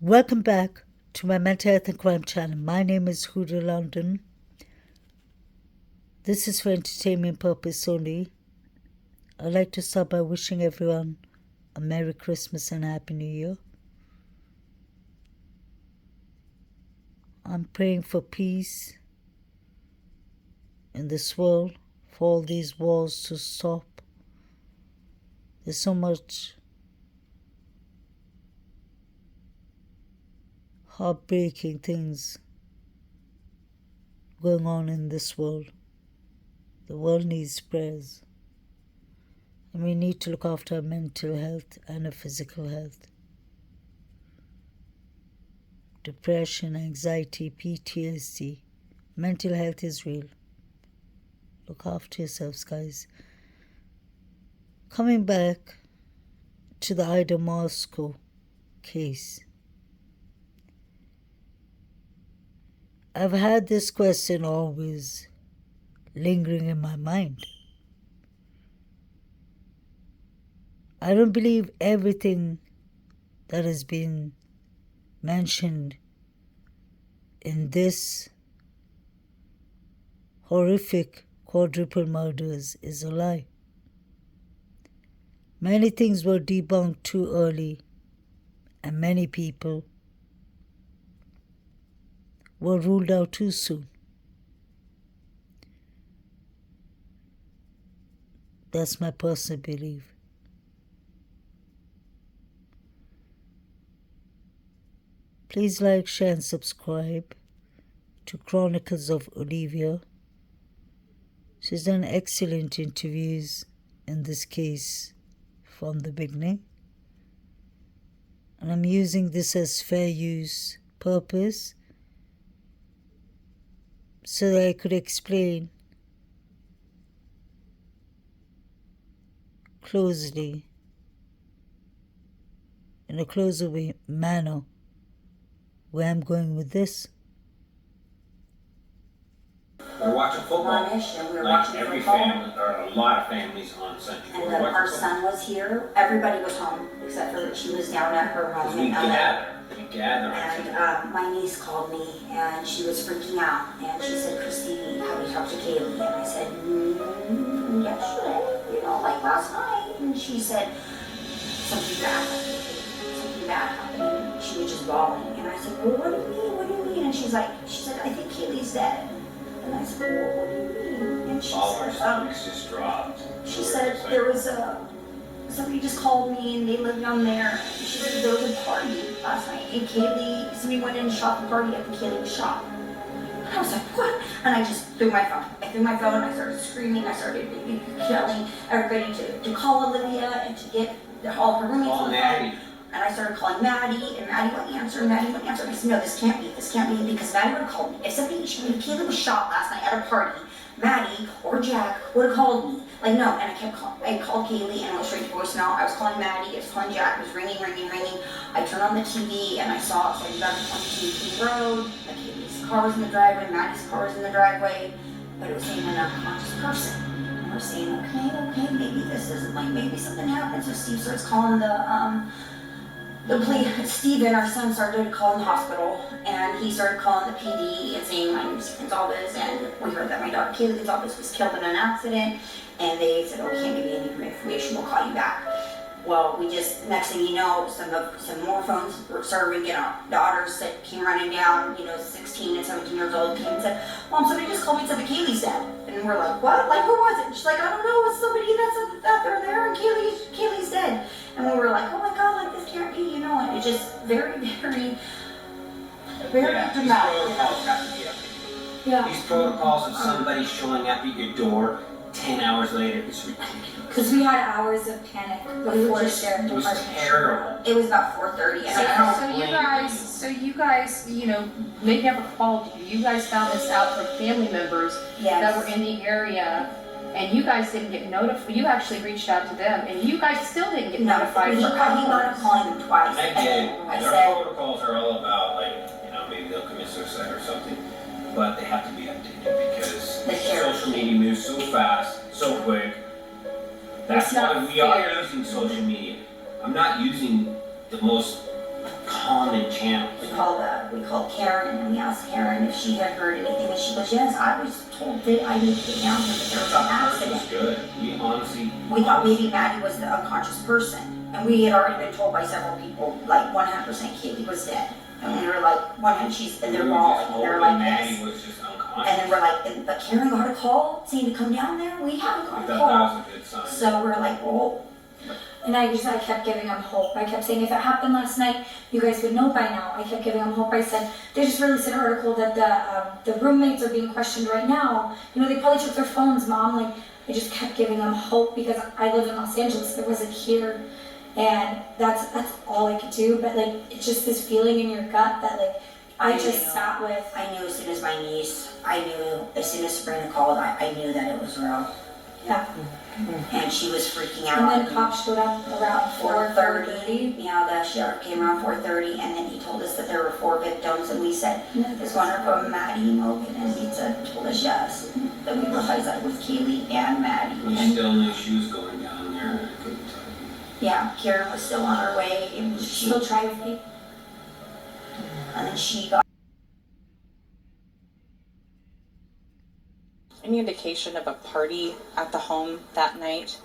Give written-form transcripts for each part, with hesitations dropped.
Welcome back to my Mental Health and Crime channel. My name is Huda London. This is for entertainment purpose only. I'd like to start by wishing everyone a Merry Christmas and a Happy New Year. I'm praying for peace in this world, for all these wars to stop. There's so much heartbreaking things going on in this world. The world needs prayers. And we need to look after our mental health and our physical health. Depression, anxiety, PTSD. Mental health is real. Look after yourselves, guys. Coming back to the Idaho case. I've had this question always lingering in my mind. I don't believe everything that has been mentioned in this horrific quadruple murders is a lie. Many things were debunked too early, and many people were ruled out too soon. That's my personal belief. Please like, share and subscribe to Chronicles of Olivia. She's done excellent interviews in this case from the beginning. And I'm using this as fair use purpose so that I could explain closely, in a closer manner, where I'm going with this. We're watching football. We were like watching every football. family, or a lot of families on Sunday. And then our son was here. Everybody was home except for she was down at her home We in LA. gather. And my niece called me and she was freaking out. And she said, "Christine, have you talked to Kaylee?" And I said, "Yesterday, like last night." And she said, "Something bad happened. Something bad happened." And she was just bawling. And I said, "Well, what do you mean? What do you mean?" And she said, "I think Kaylee's dead." And I said, "Well, what do you mean?" And she All our said, stomachs just dropped. she said there was somebody just called me and they lived down there. She said there was a party last night and somebody went in and shot the party at the Kaylee shop. And I was like, "What?" And I just threw my phone. I started screaming. I started telling everybody to call Olivia and to get all her roommates on the phone. And I started calling Maddie, and Maddie wouldn't answer, and I said, "No, this can't be, because Maddie would have called me. If Kaylee was shot last night at a party, Maddie or Jack would have called me. Like, no." And I kept calling. I called Kaylee, and it went straight to voicemail. I was calling Maddie, I was calling Jack, it was ringing. I turned on the TV, and I saw it started back 22 King Road. Like, Kaylee's car was in the driveway, Maddie's car was in the driveway, but it was saying an unconscious person. And we're saying, okay, maybe this isn't, like, maybe something happened. So Steve starts calling the police. Steven, our son, started calling the hospital, and he started calling the PD and saying, "My name is Gonzalez, and we heard that my daughter Kaylee Gonzalez was killed in an accident." And they said, "Oh, we can't give you any information, we'll call you back." Well, next thing you know, some more phones started ringing. Our daughters came running down, 16 and 17 years old, came and said, "Mom, somebody just called me and said that Kaylee's dead." And we're like, "What? Like, who was it?" She's like, "I don't know, it's somebody that said that they're there and Kaylee's dead." And we were like, "Oh my God, like this can't be, and it's just very, very, very dramatic. These protocols have to be updated. Yeah. These protocols of somebody showing up at your door 10 hours later is ridiculous. Because we had hours of panic before the sheriff It was department. terrible. It was about 4:30. And I So don't you blame guys, they never called you. You guys found this out from family members that were in the area, and you guys didn't get notified. You actually reached out to them, and you guys still didn't get notified he for wound up hours. calling them twice. I did. I Their said, protocols are all about, maybe they'll commit suicide or something, but they have to be updated because social media moves so fast, so quick. That's It's not why we are fair. using social media. I'm not using the most common calm and channel. We called Karen and we asked Karen if she had heard anything, and she goes, yes, I was told that I need to get down here, but there was an accident. Good. We thought maybe Maddie was the unconscious person, and we had already been told by several people, like 100% Kaylee was dead. And we were like, 100, and they're bawling, and they're like Maddie this. was just unconscious. And then we're like, but Karen got a call saying to come down there? We haven't got a That call. was a good sign. So we're like, well, And I kept giving them hope. I kept saying, if it happened last night, you guys would know by now. I kept giving them hope. I said, they just released an article that the roommates are being questioned right now. You know, they probably took their phones, Mom. Like, I just kept giving them hope because I live in Los Angeles. It wasn't here. And that's all I could do. But, like, it's just this feeling in your gut that, like, I just sat with. I knew as soon as my niece, as soon as Sabrina called, I knew that it was real. Yeah. And she was freaking out. And then cops showed up around 4:30. Yeah, the sheriff came around 4:30, and then he told us that there were 4 victims, and we said, is one of them Maddie Mogan? And he told us yes. Then we realized that it was Kaylee and Maddie. We still knew she was going down there. I couldn't tell you. Yeah, Karen was still on her way, and she Still driving. and then she got. Any indication of a party at the home that night?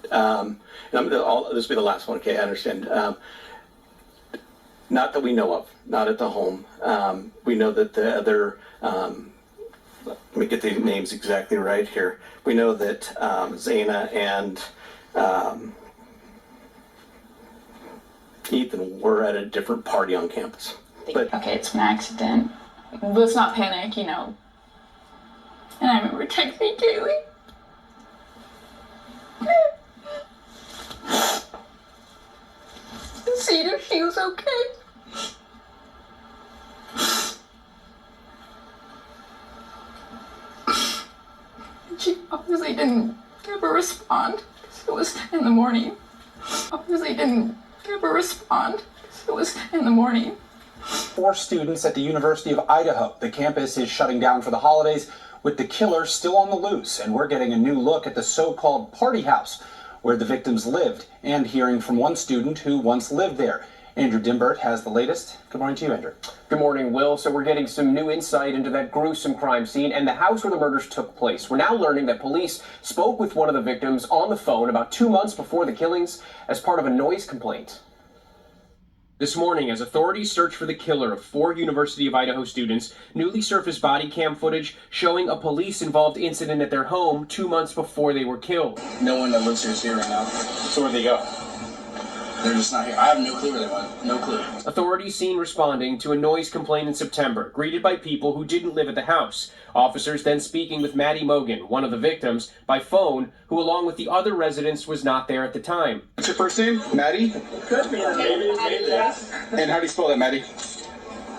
This will be the last one, okay, I understand. Not that we know of, not at the home. We know that the other, let me get the names exactly right here. We know that Zaina and Ethan were at a different party on campus. But okay, it's an accident. Let's not panic, you know. And I remember texting Kaylee. Seeing if she was okay. And she obviously didn't ever respond. It was in the morning. Obviously didn't ever respond. It was in the morning. 4 students at the University of Idaho. The campus is shutting down for the holidays with the killer still on the loose, and we're getting a new look at the so-called party house where the victims lived and hearing from one student who once lived there. Andrew Dimbert has the latest. Good morning to you, Andrew. Good morning, Will. So we're getting some new insight into that gruesome crime scene and the house where the murders took place. We're now learning that police spoke with one of the victims on the phone about 2 months before the killings as part of a noise complaint. This morning, as authorities search for the killer of 4 University of Idaho students, newly surfaced body cam footage showing a police-involved incident at their home 2 months before they were killed. No one that lives here is here right now. So where'd they go? They're just not here. I have no clue where they went. No clue. Authorities seen responding to a noise complaint in September, greeted by people who didn't live at the house. Officers then speaking with Maddie Mogan, one of the victims, by phone, who along with the other residents was not there at the time. What's your first name? Maddie? Could be. Maybe, yes. And how do you spell that, Maddie?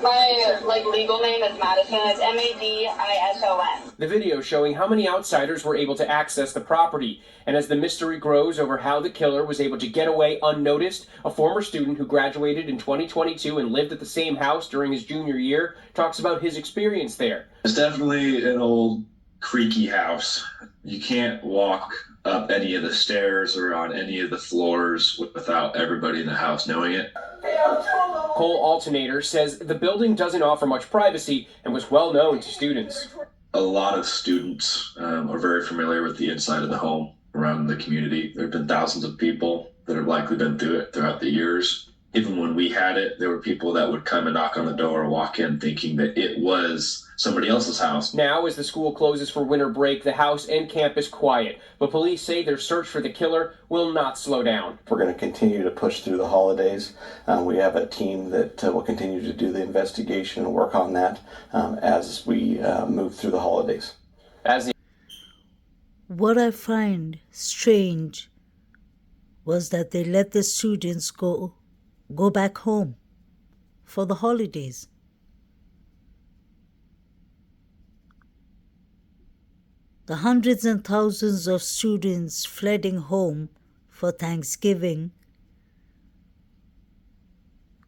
My legal name is Madison. It's Madison. The video showing how many outsiders were able to access the property. And as the mystery grows over how the killer was able to get away unnoticed, a former student who graduated in 2022 and lived at the same house during his junior year talks about his experience there. It's definitely an old creaky house. You can't walk up any of the stairs or on any of the floors without everybody in the house knowing it. Cole Alternator says the building doesn't offer much privacy and was well known to students. A lot of students are very familiar with the inside of the home around the community. There have been thousands of people that have likely been through it throughout the years. Even when we had it, there were people that would come and knock on the door or walk in thinking that it was somebody else's house. Now, as the school closes for winter break, the house and campus quiet. But police say their search for the killer will not slow down. we're going to continue to push through the holidays. We have a team that will continue to do the investigation and work on that as we move through the holidays. What I find strange was that they let the students go back home for the holidays. The hundreds and thousands of students flooding home for Thanksgiving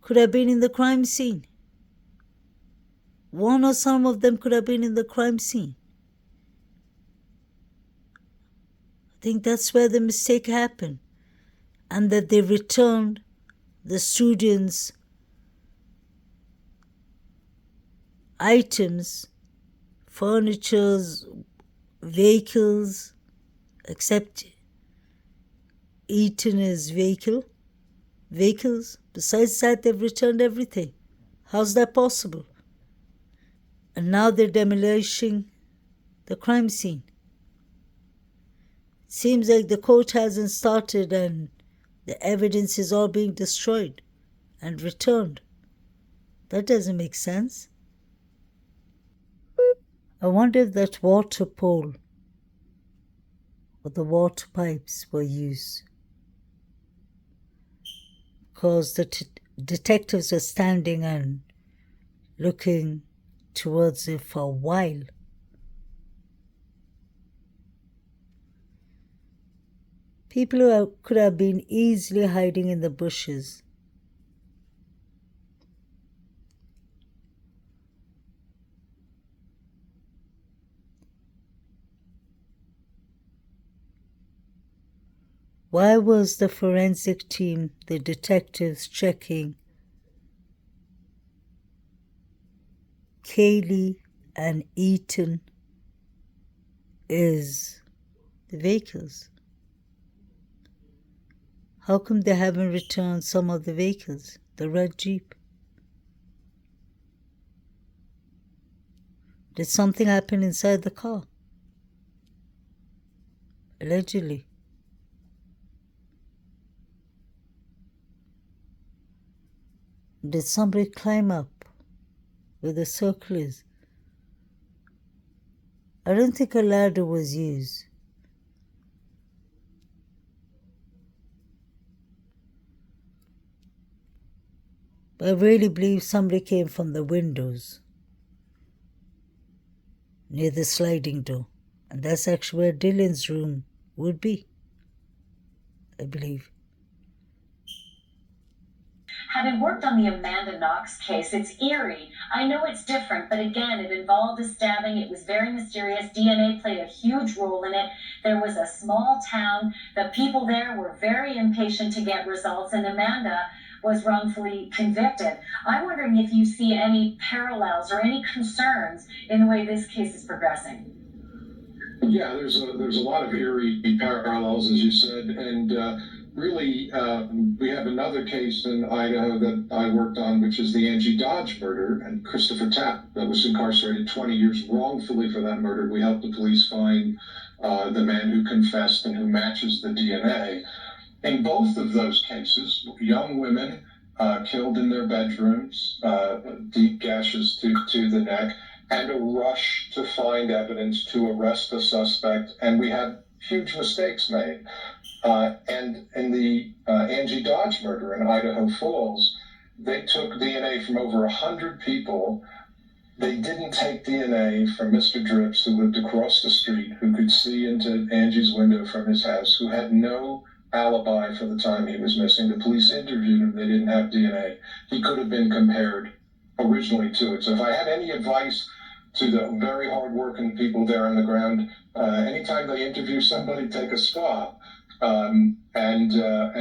could have been in the crime scene. One or some of them could have been in the crime scene. I think that's where the mistake happened, and that they returned the students items, furnitures, vehicles, except Eaton's vehicles. Besides that, they've returned everything. How's that possible? And now they're demolishing the crime scene. It seems like the court hasn't started and the evidence is all being destroyed and returned. That doesn't make sense. I wonder if that water pole or the water pipes were used, because the detectives were standing and looking towards it for a while. People who could have been easily hiding in the bushes. Why was the forensic team, the detectives, checking Kaylee and Eaton is the vehicles? How come they haven't returned some of the vehicles, the red Jeep? Did something happen inside the car? Allegedly. Did somebody climb up where the circle is? I don't think a ladder was used. But I really believe somebody came from the windows near the sliding door. And that's actually where Dylan's room would be, I believe. Having worked on the Amanda Knox case, it's eerie. I know it's different, but again, it involved a stabbing. It was very mysterious. DNA played a huge role in it. There was a small town. The people there were very impatient to get results, and Amanda was wrongfully convicted. I'm wondering if you see any parallels or any concerns in the way this case is progressing. Yeah, there's a lot of eerie parallels, as you said, and really, we have another case in Idaho that I worked on, which is the Angie Dodge murder, and Christopher Tapp, that was incarcerated 20 years wrongfully for that murder. We helped the police find the man who confessed and who matches the DNA. In both of those cases, young women killed in their bedrooms, deep gashes to the neck, and a rush to find evidence to arrest the suspect, and we had huge mistakes made. And in the Angie Dodge murder in Idaho Falls, they took DNA from over 100 people. They didn't take DNA from Mr. Drips, who lived across the street, who could see into Angie's window from his house, who had no alibi for the time he was missing. The police interviewed him. They didn't have DNA. He could have been compared originally to it. So if I had any advice to the very hard-working people there on the ground, anytime they interview somebody, take a swab. And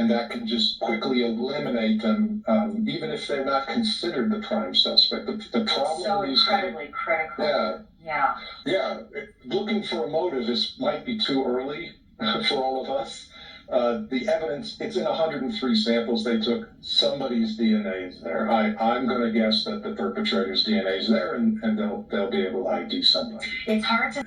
that can just quickly eliminate them, even if they're not considered the prime suspect. The problem So incredibly critical. Yeah. Looking for a motive might be too early for all of us. The evidence, it's in 103 samples they took. Somebody's DNA is there. I'm going to guess that the perpetrator's DNA is there, and they'll be able to ID somebody. It's hard to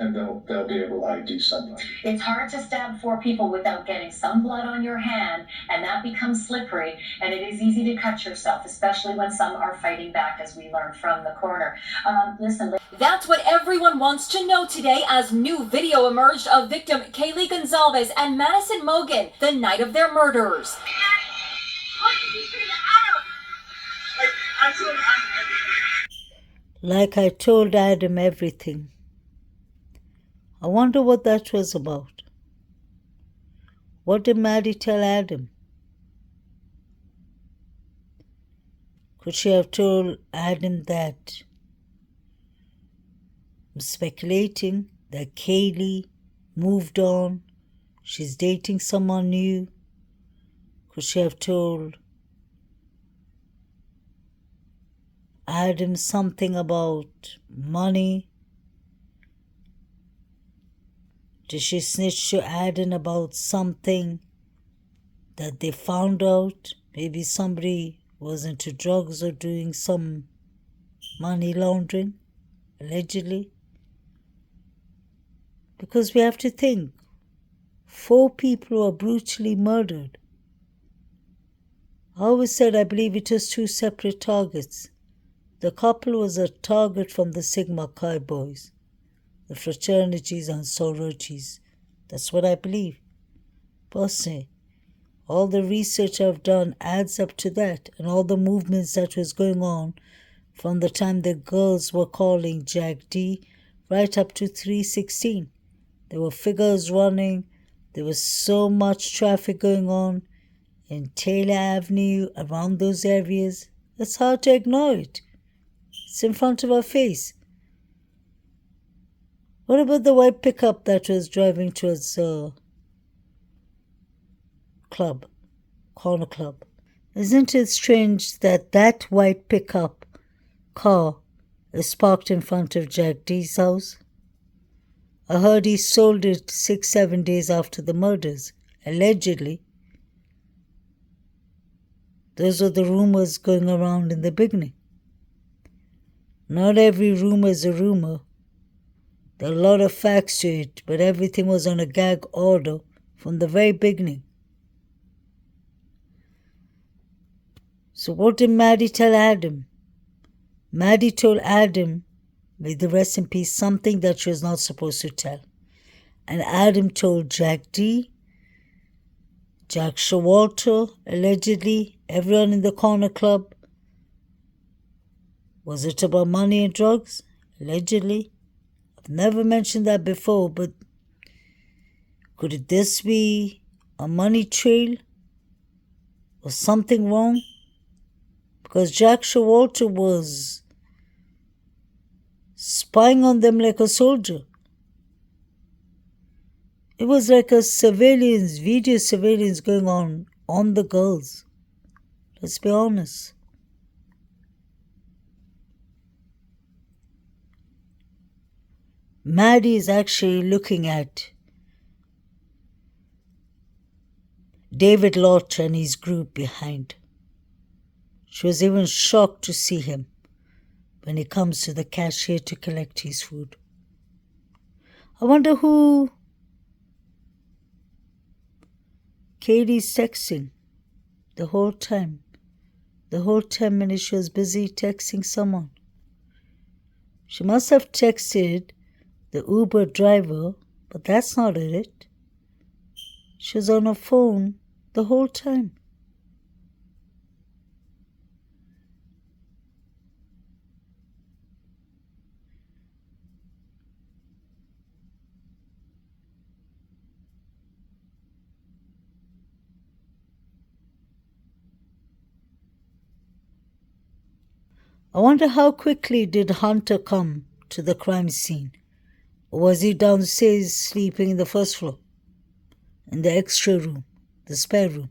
they'll be able to ID somebody. It's hard to stab 4 people without getting some blood on your hand, and that becomes slippery, and it is easy to cut yourself, especially when some are fighting back, as we learned from the coroner. Listen. That's what everyone wants to know today, as new video emerged of victim Kaylee Gonzalez and Madison Mogan the night of their murders. Like I told Adam everything. I wonder what that was about. What did Maddie tell Adam? Could she have told Adam that? I'm speculating that Kaylee moved on. She's dating someone new. Could she have told Adam something about money? Did she snitch to Adam about something that they found out? Maybe somebody was into drugs or doing some money laundering, allegedly. Because we have to think, 4 people were brutally murdered. I always said I believe it was 2 separate targets. The couple was a target from the Sigma Chi boys, the fraternities and sororities. That's what I believe. Personally, all the research I've done adds up to that, and all the movements that was going on from the time the girls were calling Jack D right up to 316. There were figures running. There was so much traffic going on in Taylor Avenue, around those areas. It's hard to ignore it. It's in front of our face. What about the white pickup that was driving towards club, corner club? Isn't it strange that that white pickup car is parked in front of Jack D's house? I heard he sold it 6-7 days after the murders, allegedly. Those were the rumors going around in the beginning. Not every rumor is a rumor. There are a lot of facts to it, but everything was on a gag order from the very beginning. So what did Maddie tell Adam? Maddie told Adam, may the rest in peace, something that she was not supposed to tell. And Adam told Jack D, Jack Showalter, allegedly, everyone in the corner club. Was it about money and drugs? Allegedly. I've never mentioned that before, but could this be a money trail? Was something wrong? Because Jack Showalter was spying on them like a soldier. It was like a video surveillance going on the girls. Let's be honest. Maddie is actually looking at David Lodge and his group behind. She was even shocked to see him when he comes to the cashier to collect his food. I wonder who Katie's texting the whole time. The whole 10 minutes she was busy texting someone. She must have texted the Uber driver, but that's not it. She was on her phone the whole time. I wonder how quickly did Hunter come to the crime scene? Or was he downstairs sleeping in the first floor? In the extra room, the spare room?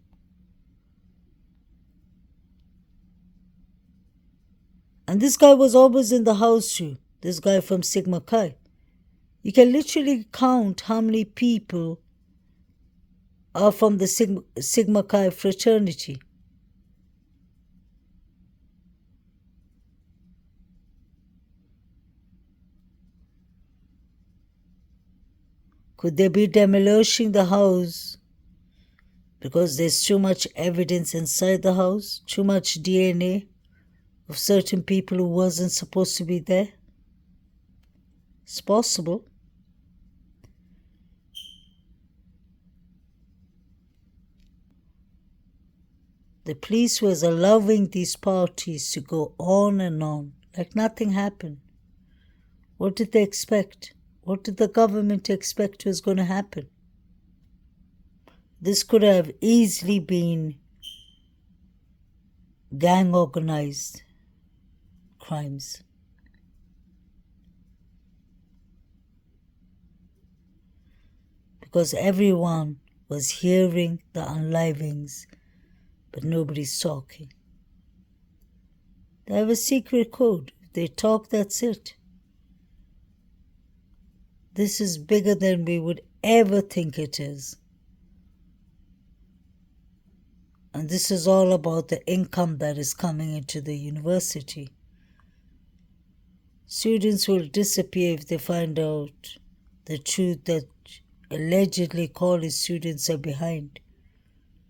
And this guy was always in the house too, this guy from Sigma Chi. You can literally count how many people are from the Sigma Chi fraternity. Could they be demolishing the house because there's too much evidence inside the house? Too much DNA of certain people who wasn't supposed to be there? It's possible. The police was allowing these parties to go on and on, like nothing happened. What did they expect? What did the government expect was going to happen? This could have easily been gang organized crimes. Because everyone was hearing the unlivings, but nobody's talking. They have a secret code. If they talk, that's it. This is bigger than we would ever think it is. And this is all about the income that is coming into the university. Students will disappear if they find out the truth that allegedly college students are behind.